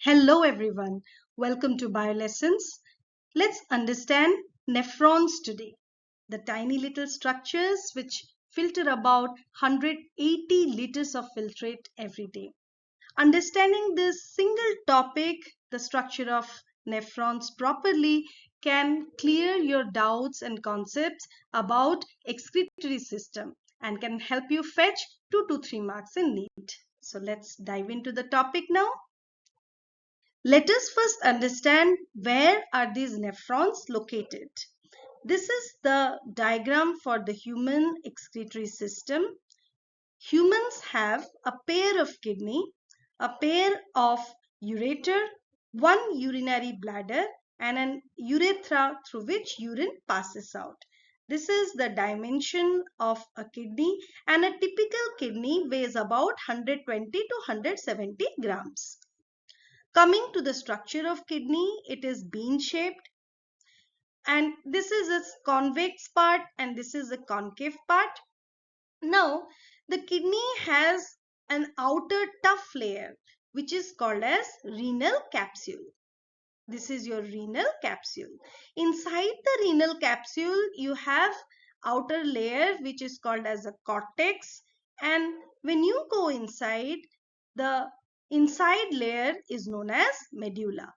Hello everyone, welcome to BioLessons. Let's understand nephrons today, the tiny little structures which filter about 180 liters of filtrate every day. Understanding this single topic, the structure of nephrons properly, can clear your doubts and concepts about excretory system and can help you fetch 2 to 3 marks in NEET. So let's dive into the topic now. Let us first understand where are these nephrons located. This is the diagram for the human excretory system. Humans have a pair of kidney, a pair of ureter, one urinary bladder and an urethra through which urine passes out. This is the dimension of a kidney, and a typical kidney weighs about 120 to 170 grams. Coming to the structure of kidney, it is bean shaped, and this is its convex part and this is the concave part. Now the kidney has an outer tough layer which is called as renal capsule. This is your renal capsule. Inside the renal capsule you have outer layer which is called as a cortex, and when you go inside, the inside layer is known as medulla.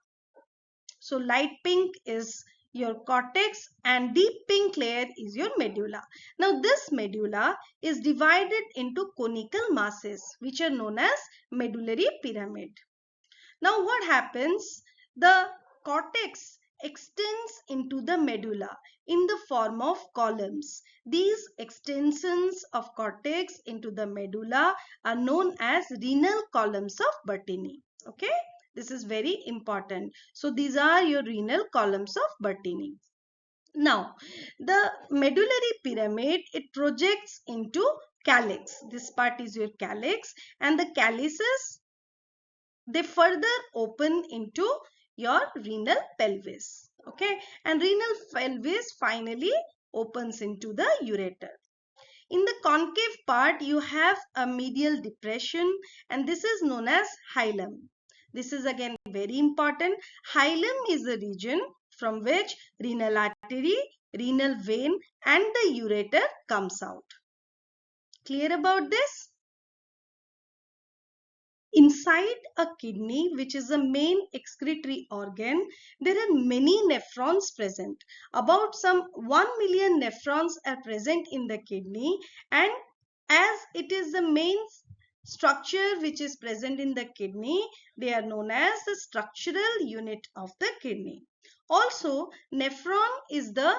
So light pink is your cortex and deep pink layer is your medulla. Now this medulla is divided into conical masses which are known as medullary pyramid. Now what happens? The cortex extends into the medulla in the form of columns. These extensions of cortex into the medulla are known as renal columns of Bertini. Okay, this is very important. So these are your renal columns of Bertini. Now the medullary pyramid, it projects into calyx. This part is your calyx, and the calyces, they further open into your renal pelvis. Okay, and renal pelvis finally opens into the ureter. In the concave part you have a medial depression, and this is known as hilum. This is again very important. Hilum is the region from which renal artery, renal vein and the ureter comes out. Clear about this? Inside a kidney, which is the main excretory organ, there are many nephrons present. About some 1 million nephrons are present in the kidney, and as it is the main structure which is present in the kidney, they are known as the structural unit of the kidney. Also, nephron is the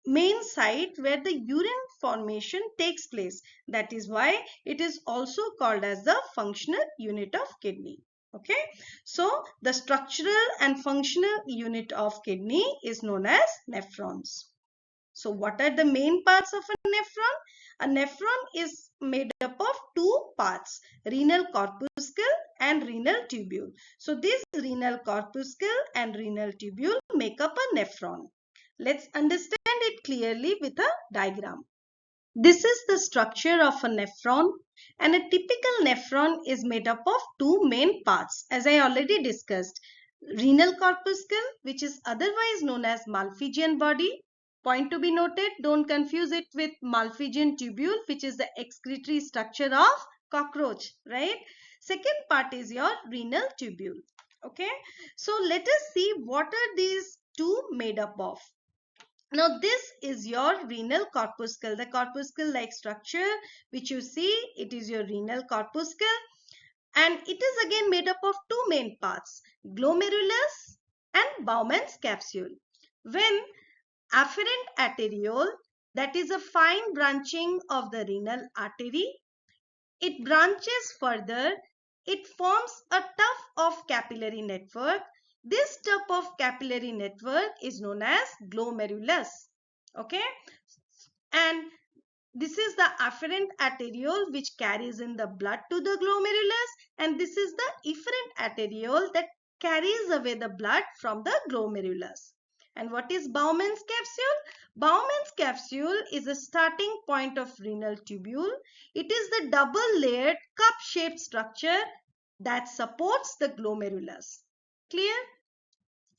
main site where the urine formation takes place. That is why it is also called as the functional unit of kidney. Okay, so the structural and functional unit of kidney is known as nephrons. So what are the main parts of a nephron? A nephron is made up of two parts, renal corpuscle and renal tubule. So this renal corpuscle and renal tubule make up a nephron. Let's understand it clearly with a diagram. This is the structure of a nephron, and a typical nephron is made up of two main parts, as I already discussed. Renal corpuscle, which is otherwise known as Malpighian body. Point to be noted, don't confuse it with Malpighian tubule, which is the excretory structure of cockroach, right? Second part is your renal tubule. Okay, so let us see what are these two made up of. Now this is your renal corpuscle, the corpuscle like structure which you see, it is your renal corpuscle, and it is again made up of two main parts, glomerulus and Bowman's capsule. When afferent arteriole, that is a fine branching of the renal artery, it branches further, it forms a tuft of capillary network. This tuft of capillary network is known as glomerulus. Okay, and this is the afferent arteriole which carries in the blood to the glomerulus, and this is the efferent arteriole that carries away the blood from the glomerulus. And what is Bowman's capsule? Bowman's capsule is the starting point of renal tubule. It is the double layered cup shaped structure that supports the glomerulus. Clear?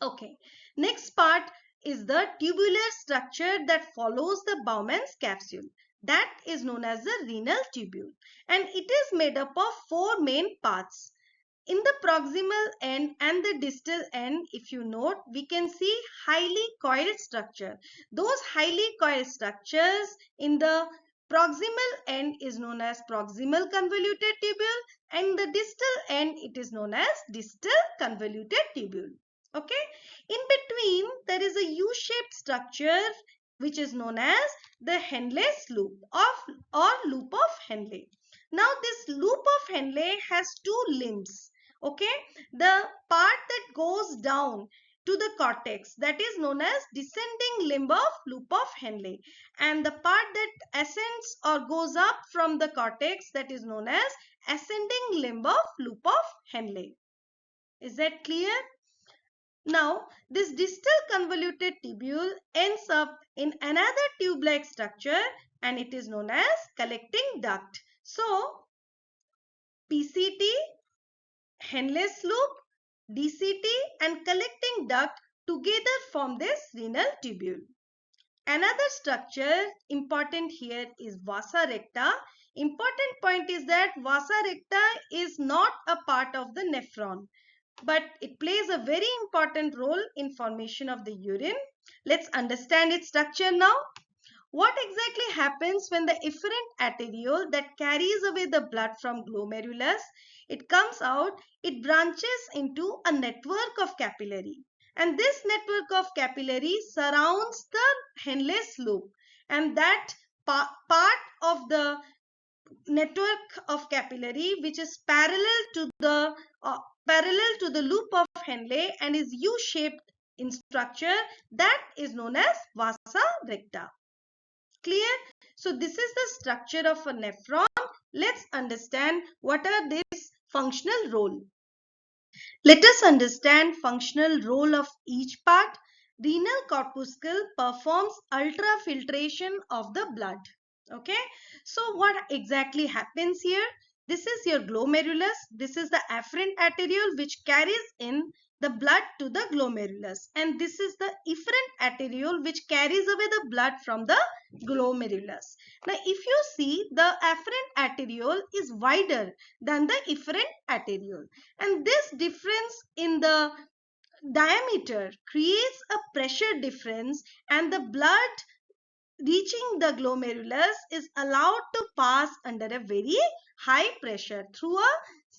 Okay. Next part is the tubular structure that follows the Bowman's capsule. That is known as the renal tubule, and it is made up of four main parts. In the proximal end and the distal end, if you note, we can see highly coiled structure. Those highly coiled structures in the proximal end is known as proximal convoluted tubule, and the distal end it is known as distal convoluted tubule. Okay. In between, there is a U-shaped structure which is known as the Henle's loop or loop of Henle. Now, this loop of Henle has two limbs. Okay, the part that goes down to the cortex, that is known as descending limb of loop of Henle, and the part that ascends or goes up from the cortex, that is known as ascending limb of loop of Henle. Is that clear? Now, this distal convoluted tubule ends up in another tube-like structure, and it is known as collecting duct. So, PCT, Henle's loop, DCT and collecting duct together form this renal tubule. Another structure important here is vasa recta. Important point is that vasa recta is not a part of the nephron, but it plays a very important role in formation of the urine. Let's understand its structure now. What exactly happens when the efferent arteriole that carries away the blood from glomerulus, it comes out, it branches into a network of capillary. And this network of capillary surrounds the Henle's loop. And that part of the network of capillary which is parallel to the loop of Henle and is U-shaped in structure, that is known as vasa recta. Clear? So this is the structure of a nephron. Let's understand what are this functional role. Let us understand functional role of each part. Renal corpuscle performs ultrafiltration of the blood. Okay. So what exactly happens here? This is your glomerulus. This is the afferent arteriole which carries in the blood to the glomerulus, and this is the efferent arteriole which carries away the blood from the glomerulus. Now if you see, the afferent arteriole is wider than the efferent arteriole, and this difference in the diameter creates a pressure difference, and the blood reaching the glomerulus is allowed to pass under a very high pressure through a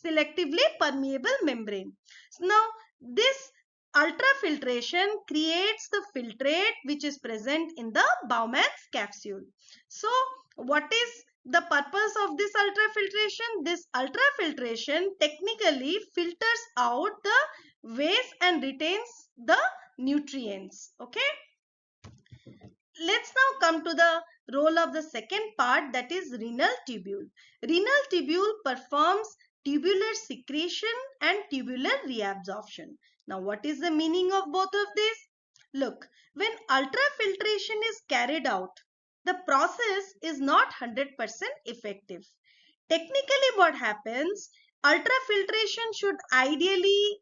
selectively permeable membrane. Now, this ultrafiltration creates the filtrate which is present in the Bowman's capsule. So, what is the purpose of this ultrafiltration? This ultrafiltration technically filters out the waste and retains the nutrients. Okay. Let's now come to the role of the second part, that is renal tubule. Renal tubule performs tubular secretion and tubular reabsorption. Now what is the meaning of both of these? Look, when ultrafiltration is carried out, the process is not 100% effective. Technically what happens, ultrafiltration should ideally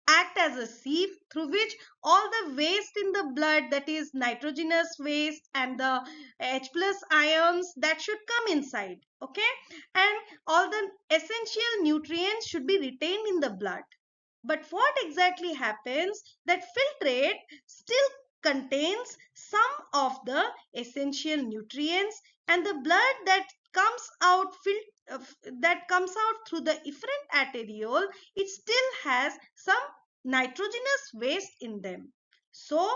act as a sieve through which all the waste in the blood, that is nitrogenous waste and the H plus ions, that should come inside. Okay, and all the essential nutrients should be retained in the blood. But what exactly happens, that filtrate still contains some of the essential nutrients, and the blood that comes out through the efferent arteriole, it still has some nitrogenous waste in them. So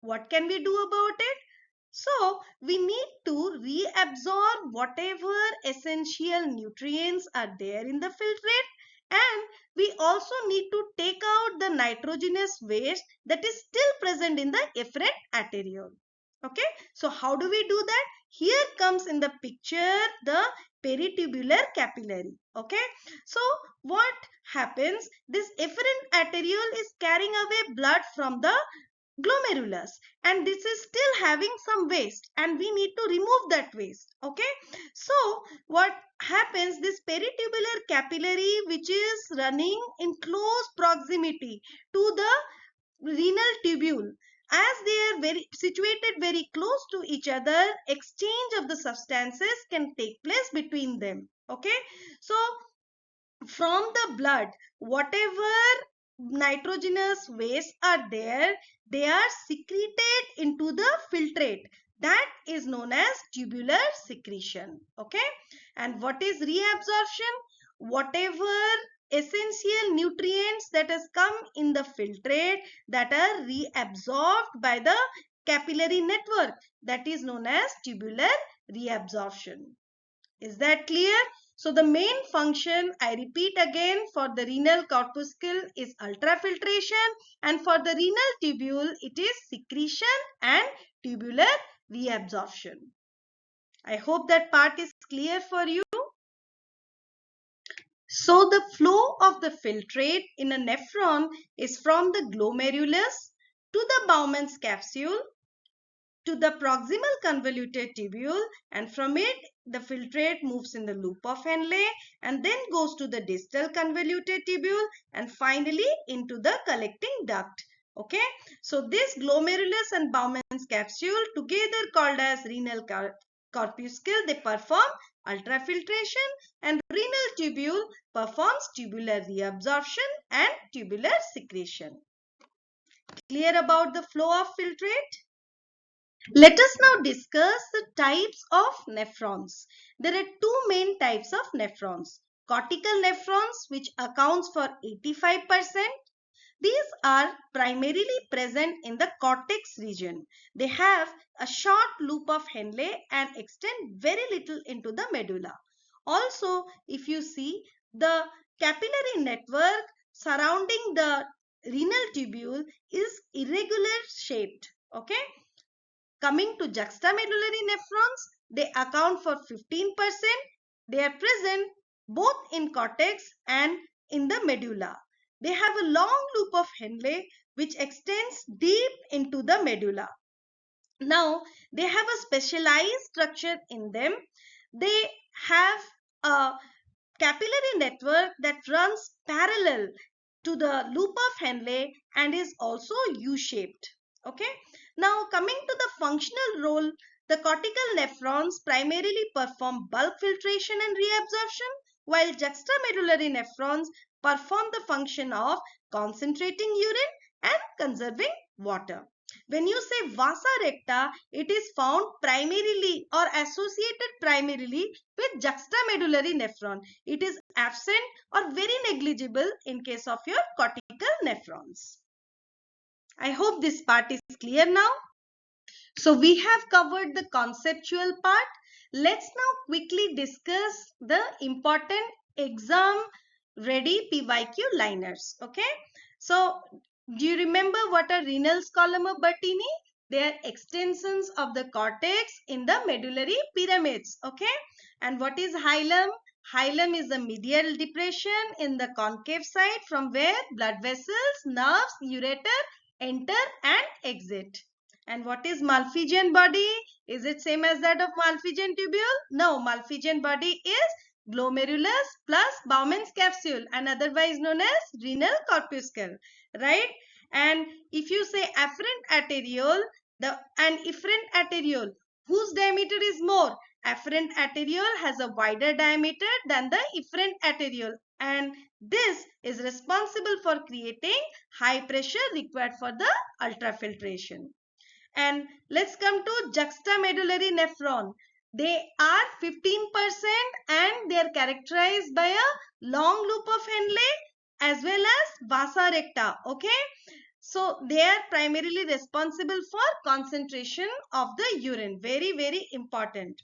what can we do about it? So we need to reabsorb whatever essential nutrients are there in the filtrate, and we also need to take out the nitrogenous waste that is still present in the efferent arteriole. Okay, so how do we do that? Here comes in the picture the peritubular capillary. Okay, so what happens, this efferent arteriole is carrying away blood from the glomerulus, and this is still having some waste and we need to remove that waste. Okay, so what happens, this peritubular capillary which is running in close proximity to the renal tubule, as they are very situated very close to each other, exchange of the substances can take place between them. Okay, so from the blood, whatever nitrogenous waste are there, they are secreted into the filtrate, that is known as tubular secretion. Okay, and what is reabsorption? Whatever essential nutrients that has come in the filtrate, that are reabsorbed by the capillary network, that is known as tubular reabsorption. Is that clear? So the main function, I repeat again, for the renal corpuscle is ultrafiltration, and for the renal tubule it is secretion and tubular reabsorption. I hope that part is clear for you. So the flow of the filtrate in a nephron is from the glomerulus to the Bowman's capsule to the proximal convoluted tubule, and from it the filtrate moves in the loop of Henle and then goes to the distal convoluted tubule and finally into the collecting duct. Okay, so this glomerulus and Bowman's capsule, together called as renal corpuscle, they perform ultrafiltration, and renal tubule performs tubular reabsorption and tubular secretion. Clear about the flow of filtrate? Let us now discuss the types of nephrons. There are two main types of nephrons. Cortical nephrons, which accounts for 85%. These are primarily present in the cortex region. They have a short loop of Henle and extend very little into the medulla. Also, if you see, the capillary network surrounding the renal tubule is irregular shaped. Okay. Coming to juxtamedullary nephrons, they account for 15%. They are present both in cortex and in the medulla. They have a long loop of Henle which extends deep into the medulla. Now, they have a specialized structure in them. They have a capillary network that runs parallel to the loop of Henle and is also U-shaped. Okay. Now coming to the functional role, the cortical nephrons primarily perform bulk filtration and reabsorption, while juxtamedullary nephrons perform the function of concentrating urine and conserving water. When you say vasa recta, it is found primarily or associated primarily with juxtamedullary nephron. It is absent or very negligible in case of your cortical nephrons. I hope this part is clear now. So we have covered the conceptual part. Let's now quickly discuss the important exam ready PYQ liners. Okay. So do you remember what are renal scoliomerbutini? They are extensions of the cortex in the medullary pyramids. Okay. And what is hilum? Hilum is the medial depression in the concave side from where blood vessels, nerves, ureter enter and exit. And what is Malpighian body? Is it same as that of Malpighian tubule? No, Malpighian body is glomerulus plus Bowman's capsule and otherwise known as renal corpuscle, right? And if you say afferent arteriole and efferent arteriole, whose diameter is more? Afferent arteriole has a wider diameter than the efferent arteriole, and this is responsible for creating high pressure required for the ultrafiltration. And let's come to juxtamedullary nephron. They are 15% and they are characterized by a long loop of Henle as well as vasa recta. Okay. So they are primarily responsible for concentration of the urine. Very, very important.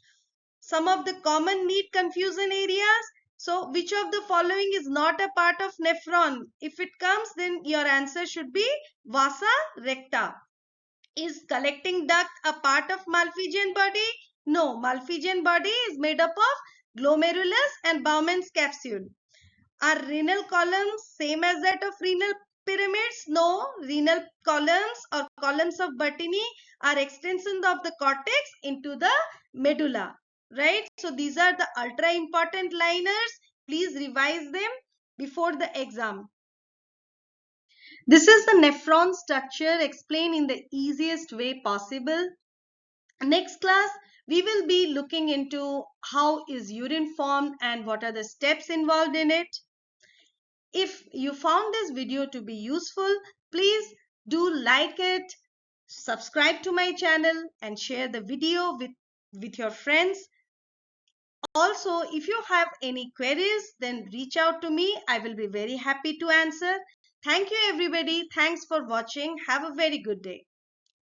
Some of the common NEET confusion areas. So which of the following is not a part of nephron? If it comes, then your answer should be vasa recta. Is collecting duct a part of Malpighian body? No, Malpighian body is made up of glomerulus and Bowman's capsule. Are renal columns same as that of renal pyramids? No. Renal columns or columns of Bertini are extensions of the cortex into the medulla, right? So these are the ultra important liners. Please revise them before the exam. This is the nephron structure explained in the easiest way possible. Next class, we will be looking into how is urine formed and what are the steps involved in it. If you found this video to be useful, please do like it, subscribe to my channel and share the video with your friends. Also, if you have any queries, then reach out to me. I will be very happy to answer. Thank you everybody. Thanks for watching. Have a very good day.